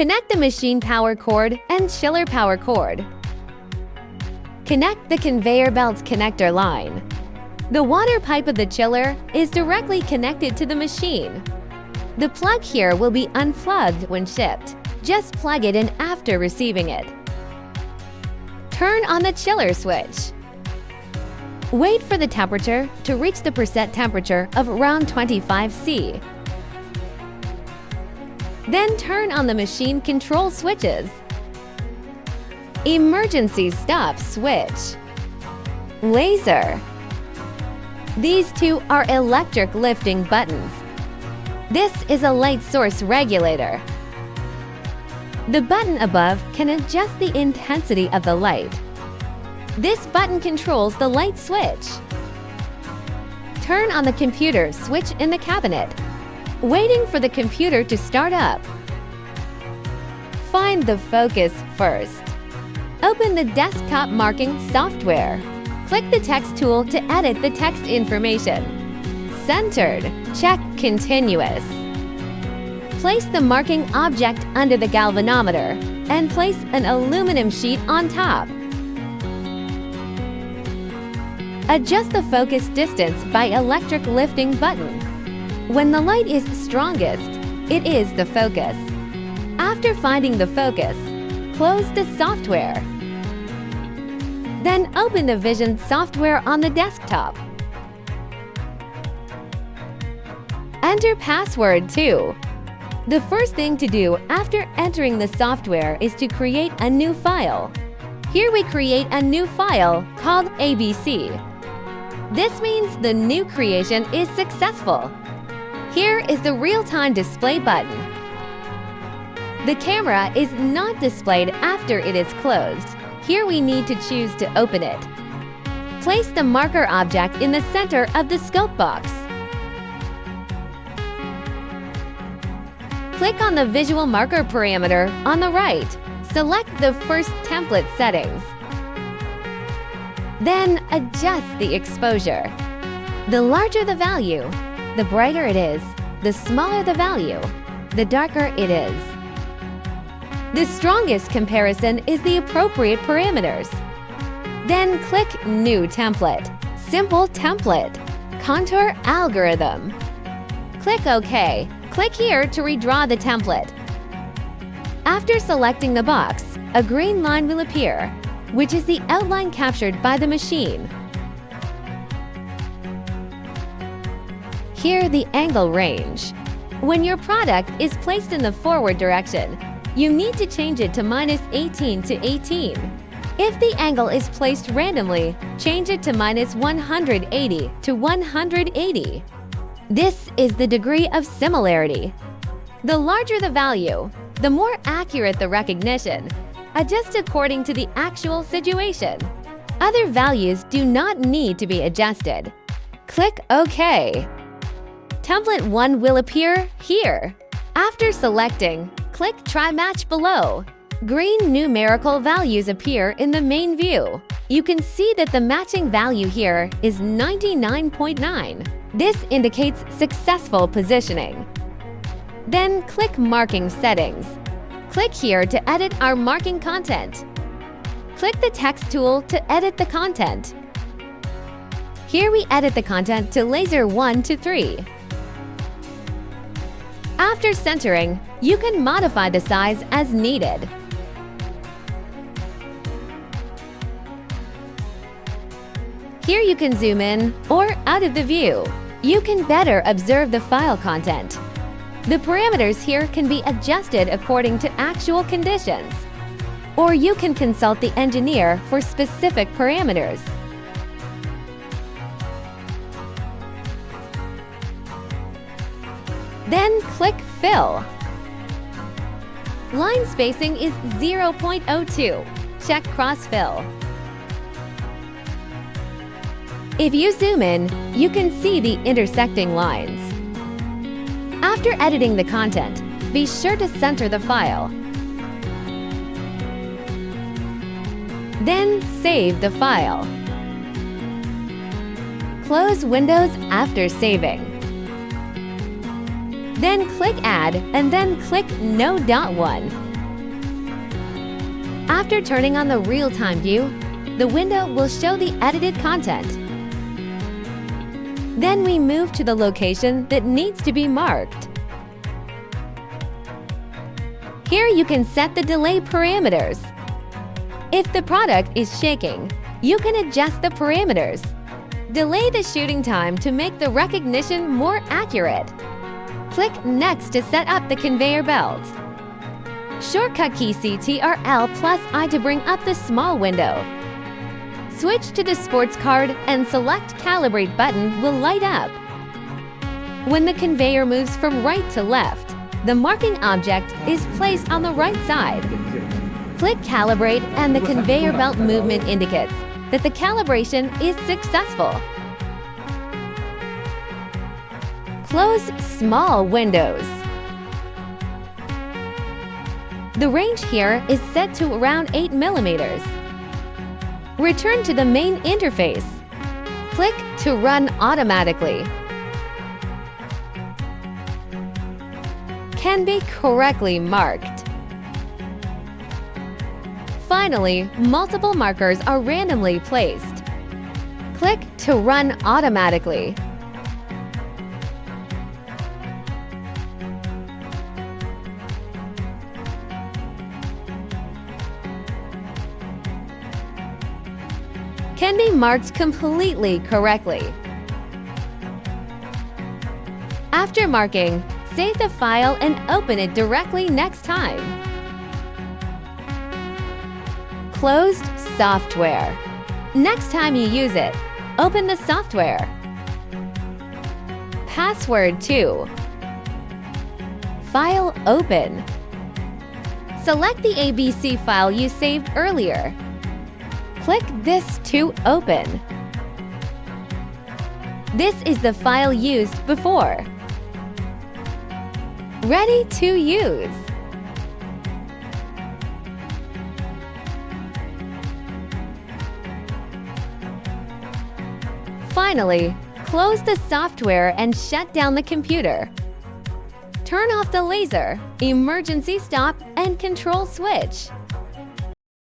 Connect the machine power cord and chiller power cord. Connect the conveyor belt connector line. The water pipe of the chiller is directly connected to the machine. The plug here will be unplugged when shipped. Just plug it in after receiving it. Turn on the chiller switch. Wait for the temperature to reach the preset temperature of around 25 C. Then turn on the machine control switches. Emergency stop switch. Laser. These two are electric lifting buttons. This is a light source regulator. The button above can adjust the intensity of the light. This button controls the light switch. Turn on the computer switch in the cabinet, waiting for the computer to start up. Find the focus first. Open the desktop marking software. Click the text tool to edit the text information. Centered. Check continuous. Place the marking object under the galvanometer and place an aluminum sheet on top. Adjust the focus distance by electric lifting button. When the light is strongest, it is the focus. After finding the focus, close the software. Then open the Vision software on the desktop. Enter password 2. The first thing to do after entering the software is to create a new file. Here we create a new file called ABC. This means the new creation is successful. Here is the real-time display button. The camera is not displayed after it is closed. Here we need to choose to open it. Place the marker object in the center of the scope box. Click on the visual marker parameter on the right. Select the first template settings. Then adjust the exposure. The larger the value, the brighter it is. The smaller the value, the darker it is. The strongest comparison is the appropriate parameters. Then click New Template. Simple Template. Contour Algorithm. Click OK. Click here to redraw the template. After selecting the box, a green line will appear, which is the outline captured by the machine. Here the angle range. When your product is placed in the forward direction, you need to change it to -18 to 18. If the angle is placed randomly, change it to -180 to 180. This is the degree of similarity. The larger the value, the more accurate the recognition. Adjust according to the actual situation. Other values do not need to be adjusted. Click OK. Template 1 will appear here. After selecting, click Try Match below. Green numerical values appear in the main view. You can see that the matching value here is 99.9. This indicates successful positioning. Then click Marking Settings. Click here to edit our marking content. Click the text tool to edit the content. Here we edit the content to laser 1 to 3. After centering, you can modify the size as needed. Here you can zoom in or out of the view. You can better observe the file content. The parameters here can be adjusted according to actual conditions. Or you can consult the engineer for specific parameters. Then click Fill. Line spacing is 0.02. Check Cross-Fill. If you zoom in, you can see the intersecting lines. After editing the content, be sure to center the file. Then save the file. Close Windows after saving. Then click Add and then click No.1. After turning on the real-time view, the window will show the edited content. Then we move to the location that needs to be marked. Here you can set the delay parameters. If the product is shaking, you can adjust the parameters. Delay the shooting time to make the recognition more accurate. Click Next to set up the conveyor belt. Shortcut key Ctrl plus I to bring up the small window. Switch to the sports card and select Calibrate button will light up. When the conveyor moves from right to left, the marking object is placed on the right side. Click Calibrate and the conveyor belt movement indicates that the calibration is successful. Close small windows. The range here is set to around 8 mm. Return to the main interface. Click to run automatically. Can be correctly marked. Finally, multiple markers are randomly placed. Click to run automatically. Can be marked completely correctly. After marking, save the file and open it directly next time. Closed software. Next time you use it, open the software. Password 2. File open. Select the ABC file you saved earlier. Click this to open. This is the file used before. Ready to use. Finally, close the software and shut down the computer. Turn off the laser, emergency stop, and control switch.